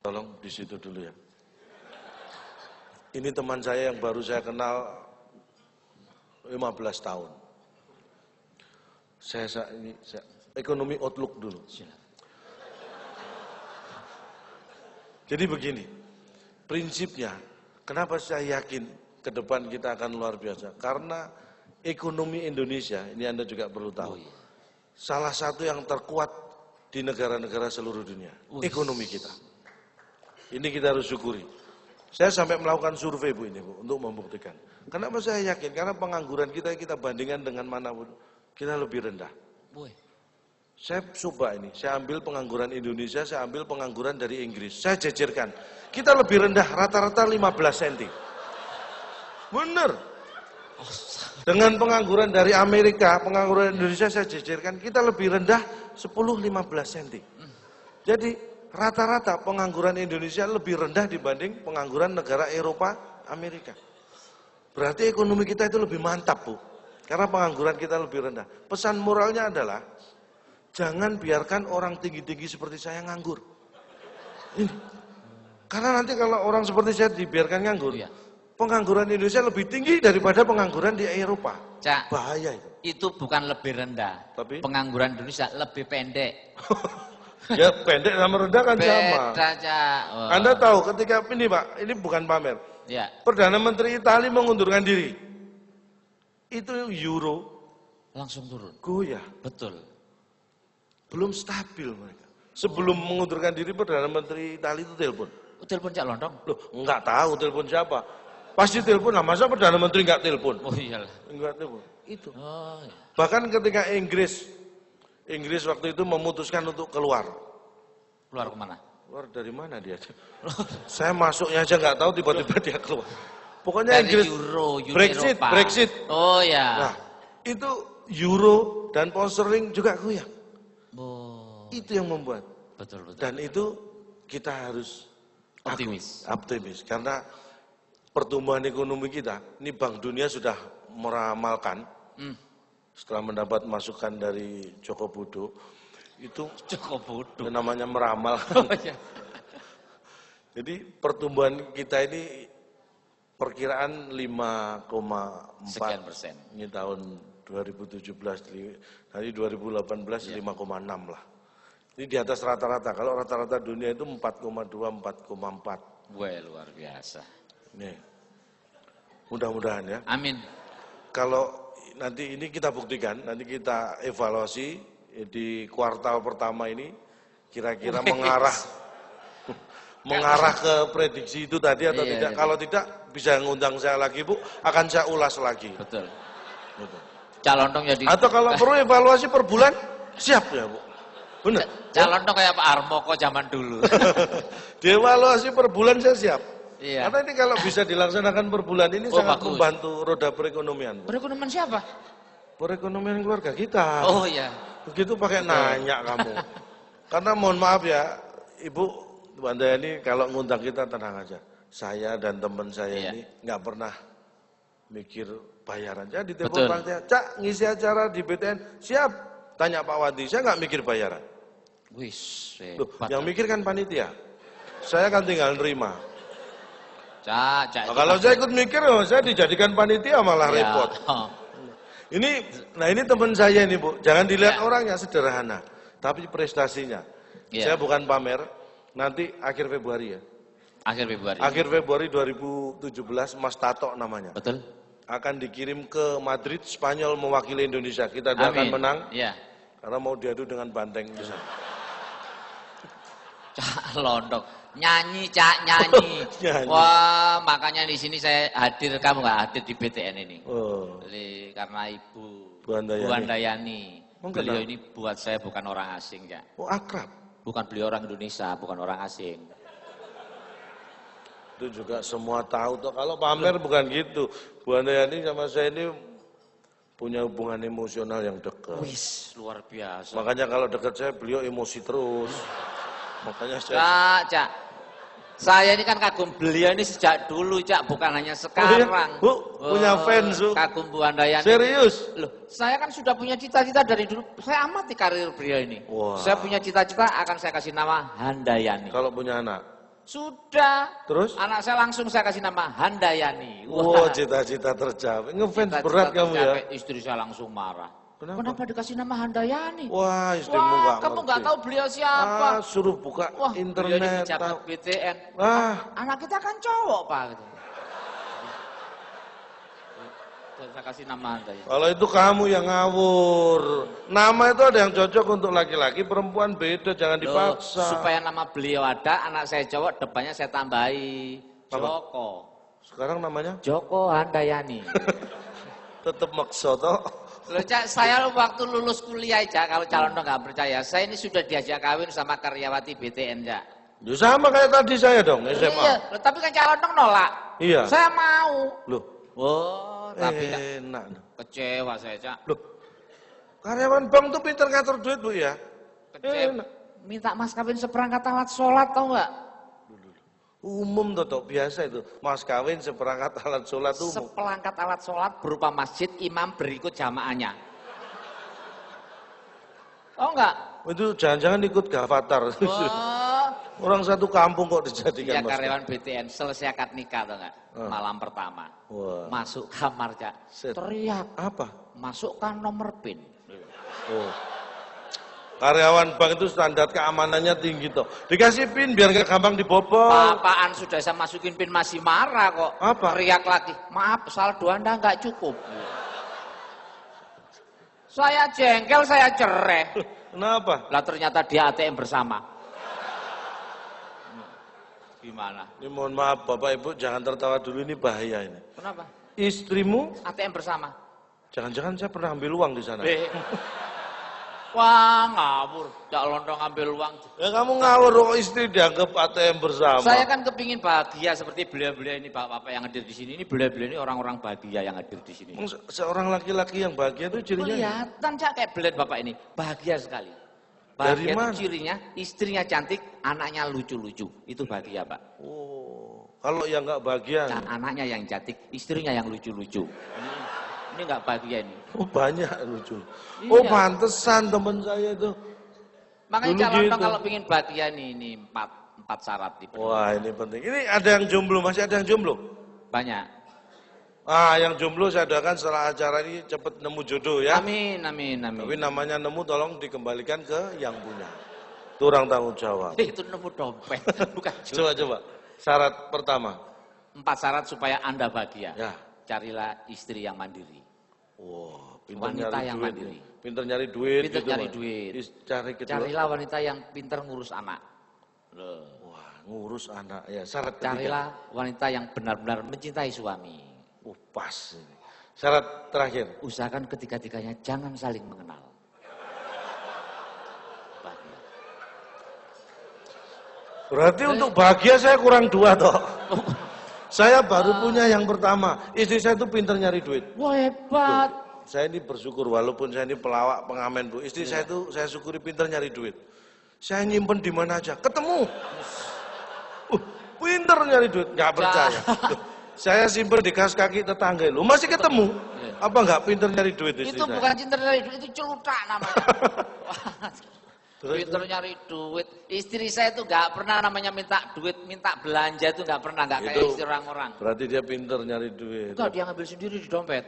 Tolong di situ dulu ya. Ini teman saya yang baru saya kenal 15 tahun. Saya ekonomi outlook dulu. Jadi begini, prinsipnya, kenapa saya yakin ke depan kita akan luar biasa? Karena ekonomi Indonesia, ini Anda juga perlu tahu, salah satu yang terkuat di negara-negara seluruh dunia, ekonomi kita. Ini kita harus syukuri. Saya sampai melakukan survei Bu ini Bu, untuk membuktikan. Kenapa saya yakin? Karena pengangguran kita bandingkan dengan manapun, kita lebih rendah. Saya coba ini, saya ambil pengangguran Indonesia, saya ambil pengangguran dari Inggris. Saya jejerkan, kita lebih rendah rata-rata 15 cm. Bener. Dengan pengangguran dari Amerika, pengangguran Indonesia saya jejerkan, kita lebih rendah 10-15 cm. Jadi rata-rata pengangguran Indonesia lebih rendah dibanding pengangguran negara Eropa, Amerika. Berarti ekonomi kita itu lebih mantap Bu, karena pengangguran kita lebih rendah. Pesan moralnya adalah, jangan biarkan orang tinggi-tinggi seperti saya nganggur. Ini. Karena nanti kalau orang seperti saya dibiarkan nganggur, pengangguran Indonesia lebih tinggi daripada pengangguran di Eropa. Cak, bahaya itu. Itu bukan lebih rendah. Tapi pengangguran Indonesia lebih pendek. Ya pendek sama rendah kan sama. Beda, Cak. Oh. Anda tahu ketika ini Pak, ini bukan pamer. Ya. Perdana Menteri Italia mengundurkan diri. Itu euro langsung turun. Goyah. Betul. Belum stabil mereka. Sebelum mengundurkan diri Perdana Menteri Italia itu telepon. Telepon Cak Lontong? Loh, enggak tahu telepon siapa. Pasti telepon lah, masa Perdana Menteri enggak telepon? Oh iyalah. Enggak telepon. Itu. Oh, iya. Bahkan ketika Inggris waktu itu memutuskan untuk keluar. Keluar kemana? Keluar dari mana dia? Saya masuknya aja enggak tahu, tiba-tiba dia keluar. Pokoknya dari Inggris Euro, Brexit. Oh ya. Nah, itu euro dan pound sterling juga goyang. Oh. Itu yang membuat. Betul. Dan itu kita harus optimis karena pertumbuhan ekonomi kita, ini Bank Dunia sudah meramalkan setelah mendapat masukan dari Joko Budo, itu namanya meramal. Oh, iya. Jadi pertumbuhan kita ini perkiraan 5,4% ini tahun 2017, dari 2018 5,6 lah. Ini di atas rata-rata. Kalau rata-rata dunia itu 4,2, 4,4. Wah, luar biasa. Nih, mudah-mudahan ya. Amin. Kalau nanti ini kita buktikan, nanti kita evaluasi di kuartal pertama ini, kira-kira mengarah ke prediksi itu tadi atau tidak. Kalau tidak, bisa ngundang saya lagi Bu, akan saya ulas lagi. Betul. Calon jadi. Atau kalau perlu evaluasi per bulan, siap ya Bu. Benar. Calon kayak Pak Armoko zaman dulu. Dievaluasi per bulan saya siap. Iya. Karena ini kalau bisa dilaksanakan per bulan ini sangat bagus. Membantu roda perekonomian. Perekonomian siapa? Perekonomian keluarga kita. Oh iya. Begitu pakai nanya kamu. Karena mohon maaf ya, Ibu Wandayani kalau ngundang kita tenang aja. Saya dan teman saya ini nggak pernah mikir bayaran. Jadi telepon panitia, Cak ngisi acara di BTN, siap. Tanya Pak Wandi, saya nggak mikir bayaran. Wis, yang mikir kan panitia. Saya kan tinggal nerima. Cak, nah, kalau saya ikut mikir, saya dijadikan panitia malah repot. Ini teman saya ini Bu, jangan dilihat orangnya sederhana, tapi prestasinya. Saya bukan pamer, nanti akhir Februari ya. Akhir Februari 2017, Mas Tato namanya. Betul. Akan dikirim ke Madrid, Spanyol mewakili Indonesia. Kita akan menang, karena mau diadu dengan Banteng di sana. Cak Lontong. Nyanyi, Cak, nyanyi. Wah, makanya di sini saya hadir, kamu nggak hadir di BTN ini. Jadi, karena Ibu Bu Handayani. Beliau ini buat saya bukan orang asing, Cak. Oh, akrab. Bukan beliau orang Indonesia, bukan orang asing. Itu juga semua tahu tuh. Kalau pamer bukan gitu. Bu Handayani sama saya ini punya hubungan emosional yang dekat. Wis, luar biasa. Makanya kalau dekat saya, beliau emosi terus. Makanya Cak, saya ini kan kagum beliau ini sejak dulu, Cak, bukan hanya sekarang. Bu, punya fans, Bu. Kagum Bu Handayani. Serius? Loh, saya kan sudah punya cita-cita dari dulu. Saya amati karir beliau ini. Saya punya cita-cita akan saya kasih nama Handayani. Kalau punya anak? Sudah. Terus? Anak saya langsung saya kasih nama Handayani. Wah, cita-cita tercapai. Ngefans berat kamu ya. Istri saya langsung marah. Kenapa dikasih nama Handayani? Wah, istrimu nggak kamu nggak tahu beliau siapa? Suruh buka internet. Beliau ini pejabat BTN. Anak kita kan cowok, Pak. Gitu. Saya kasih nama Handayani. Kalau itu kamu yang ngawur. Nama itu ada yang cocok untuk laki-laki, perempuan beda, jangan dipaksa. Supaya nama beliau ada, anak saya cowok, depannya saya tambahi Joko. Sekarang namanya? Joko Handayani. Tetap maksa toh. Loh, Cak, saya waktu lulus kuliah, Cak, kalau calon nggak percaya, saya ini sudah diajak kawin sama karyawati BTN, Cak. Ya sama kayak tadi saya dong, SMA. Iya, loh, tapi kan calon nolak. Iya. Saya mau. Loh. Tapi enak. Kecewa saya, Cak. Loh. Karyawan bank tuh pinter ngatur duit, Bu ya. Kecewa. Minta mas kawin seperangkat alat sholat, tau nggak? Umum toh, biasa itu. Mas kawin seperangkat alat sholat umum. Seperangkat alat sholat berupa masjid, imam berikut jamaahnya. Tahu nggak? Itu jangan-jangan ikut Gavatar. Orang satu kampung kok dijadikan. Iya, karyawan BTN selesai akad nikah, tau nggak? Malam pertama. Masuk kamar, Cak. Teriak. Apa? Masukkan nomor PIN. Karyawan bank itu standar keamanannya tinggi toh. Dikasih PIN biar gak gampang dibobol. Apaan sudah saya masukin PIN masih marah kok. Apa? Teriak lagi. Maaf, saldo Anda nggak cukup. Saya jengkel, saya cerai. Kenapa? Lah ternyata dia ATM bersama. Gimana? Ini mohon maaf Bapak Ibu, jangan tertawa dulu, ini bahaya ini. Kenapa? Istrimu ATM bersama. Jangan-jangan saya pernah ambil uang di sana. Wah, ngawur. Cak Lontong ambil uang. Ya kamu ngawur kok istri dianggap ATM bersama. Saya kan kepingin bahagia seperti beliau-beliau ini, Bapak-bapak yang hadir di sini. Ini beliau-beliau ini orang-orang bahagia yang hadir di sini. Seorang laki-laki yang bahagia itu cirinya? Kelihatan, Cak, kayak beliau Bapak ini. Bahagia sekali. Bahagia itu cirinya, istrinya cantik, anaknya lucu-lucu. Itu bahagia, Pak. Oh, kalau yang nggak bahagia? Anaknya yang cantik, istrinya yang lucu-lucu. Ini nggak bahagia ini. Oh, banyak lucu. Iya. Oh, pantesan teman saya itu. Makanya calon gitu. Kalau ingin bahagia nih, ini empat syarat. Wah, ini penting. Ini ada yang jomblo, masih ada yang jomblo? Banyak. Yang jomblo saya doakan setelah acara ini cepat nemu jodoh ya. Amin, amin, amin. Tapi namanya nemu tolong dikembalikan ke yang punya. Itu orang tanggung jawab. Itu nemu dompet, bukan jodoh. Coba. Syarat pertama. 4 syarat supaya Anda bahagia. Ya. Carilah istri yang mandiri. Wow, wanita yang duit, mandiri. Pinter nyari duit. Pinter gitu nyari duit. Carilah wanita yang pinter ngurus anak. Wah, ngurus anak. Ya, syarat Carilah wanita yang benar-benar mencintai suami. Pas ini. Syarat terakhir. Usahakan ketiga-tiganya jangan saling mengenal. Bahagia. Berarti untuk bahagia saya kurang 2 toh. Saya baru punya yang pertama. Istri saya itu pinter nyari duit. Wah, hebat. Saya ini bersyukur walaupun saya ini pelawak pengamen Bu. Istri saya itu saya syukuri pinter nyari duit. Saya nyimpen di mana aja, ketemu. Pinter nyari duit, nggak percaya. Saya simpen di kas kaki tetangga lu, masih ketemu. Apa nggak pinter nyari duit istri itu saya? Bukan pinter nyari duit, itu celutak namanya. Pinter nyari duit. Istri saya itu nggak pernah namanya minta duit, minta belanja itu nggak pernah, nggak kayak istri orang-orang. Berarti dia pinter nyari duit. Enggak, dia ngambil sendiri di dompet,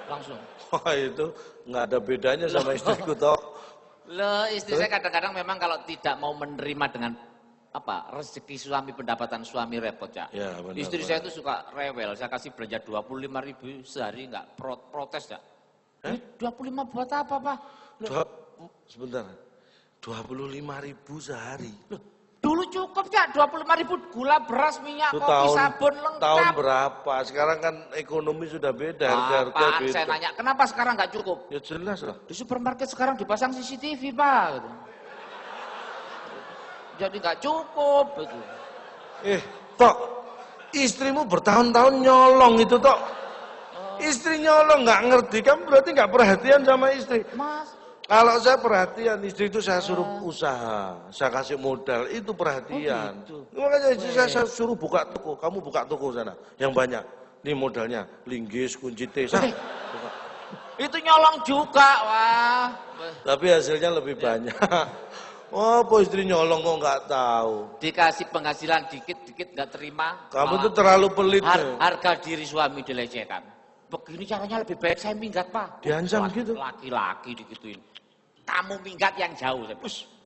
langsung. Wah itu nggak ada bedanya sama istriku toh. Loh, istri saya kadang-kadang memang kalau tidak mau menerima dengan rezeki suami, pendapatan suami repot ya. Ya benar, istri saya itu suka rewel, saya kasih belanja 25.000 sehari nggak protes ya. 25 buat apa Pak? Sebentar. 25.000 sehari. Dulu cukup ya 25.000 gula, beras, minyak, kopi, sabun lengkap. Tahun berapa? Sekarang kan ekonomi sudah beda, harga-harga beda. Saya nanya, kenapa sekarang nggak cukup? Ya jelas lah. Di supermarket sekarang dipasang CCTV Pak. Gitu. Jadi nggak cukup. Gitu. Tok, istrimu bertahun-tahun nyolong itu Tok. Istri nyolong nggak ngerti, kamu berarti nggak perhatian sama istri. Mas. Kalau saya perhatian, istri itu saya suruh usaha, saya kasih modal, itu perhatian. Gitu. Makanya istri saya suruh buka toko, kamu buka toko sana, yang banyak. Ini modalnya, linggis, kunci T, itu nyolong juga, wah. Tapi hasilnya lebih banyak. Oh, apa istri nyolong kok nggak tahu. Dikasih penghasilan dikit-dikit nggak terima. Kamu tuh terlalu pelit. Harga diri suami dilecehkan. Begini caranya lebih baik saya minggat, Pak. Diancam gitu. Laki-laki digituin. Kamu minggat yang jauh.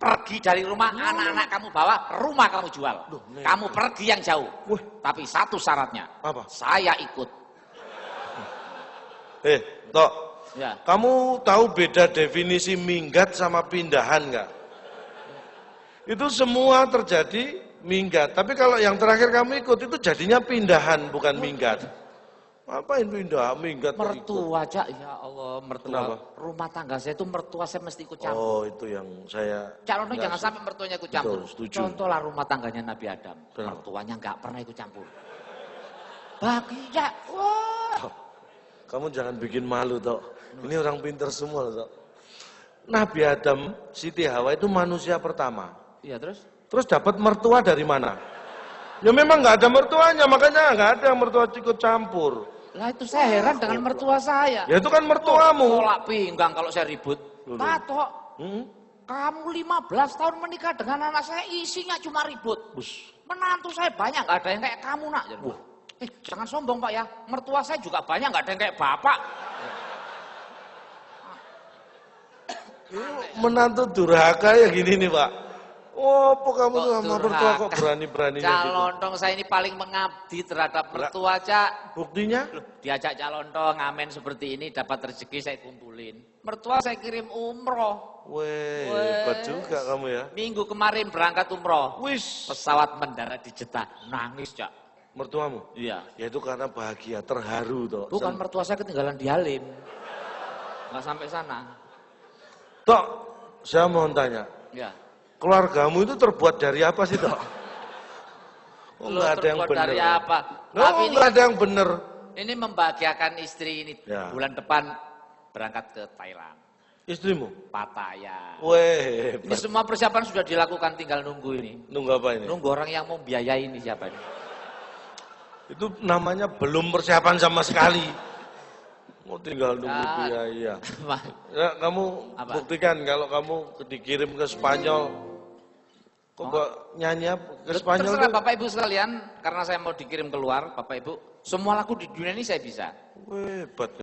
Pergi dari rumah, anak-anak kamu bawa, rumah kamu jual. Kamu pergi yang jauh. Tapi satu syaratnya. Apa? Saya ikut. Tok. Ya. Kamu tahu beda definisi minggat sama pindahan nggak? Itu semua terjadi minggat. Tapi kalau yang terakhir kamu ikut itu jadinya pindahan bukan minggat. Ngapain pindah? Minggat. Mertua aja, ya Allah, mertua. Kenapa? Rumah tangga saya itu mertua saya mesti ikut campur. Oh, itu yang saya. Calonnya jangan sampai mertuanya ikut campur. Betul, contohlah rumah tangganya Nabi Adam. Kenapa? Mertuanya nggak pernah ikut campur. Bahagia. Wah. Kamu jangan bikin malu, Tok. Ini orang pintar semua, Tok. Nabi Adam, Siti Hawa itu manusia pertama. Iya, terus? Terus dapat mertua dari mana? Ya memang nggak ada mertuanya, makanya nggak ada mertua ikut campur. Lah itu saya heran dengan mertua saya. Ya itu kan mertuamu. Tolak pinggang kalau saya ribut. Tato, kamu 15 tahun menikah dengan anak saya, isinya cuma ribut. Menantu saya banyak, nggak ada yang kayak kamu, nak. Jangan sombong, Pak ya. Mertua saya juga banyak, nggak ada yang kayak bapak. Menantu durhaka ya gini nih, Pak. Oh, apa kamu tuh sama mertua kok berani-beraninya gitu? Calontong saya ini paling mengabdi terhadap mertua, Cak. Buktinya? Diajak calontong, ngamen seperti ini, dapat rezeki saya kumpulin. Mertua saya kirim umroh. Weh, hebat juga kamu ya. Minggu kemarin berangkat umroh. Wis. Pesawat mendarat di Jeddah. Nangis, Cak. Mertuamu? Iya. Ya itu karena bahagia, terharu toh. Bukan mertua saya ketinggalan di Halim. Nggak sampai sana. Tok, saya mau tanya. Ya. Keluargamu itu terbuat dari apa sih, Tok? Oh, nggak ada yang benar. Dari apa? Tapi nggak ada yang benar. Ini membahagiakan istri ini. Ya. Bulan depan berangkat ke Thailand. Istrimu? Pattaya. Weh. Ini semua persiapan sudah dilakukan, tinggal nunggu ini. Nunggu apa ini? Nunggu orang yang mau biayai ini siapa ini. Itu namanya belum persiapan sama sekali. Mau tinggal nunggu biaya. Ya, kamu buktikan kalau kamu dikirim ke Spanyol. Kok nyanyi ke Spanyol? Terserah Bapak Ibu sekalian, karena saya mau dikirim keluar, Bapak Ibu. Semua lagu di dunia ini saya bisa. Hebat.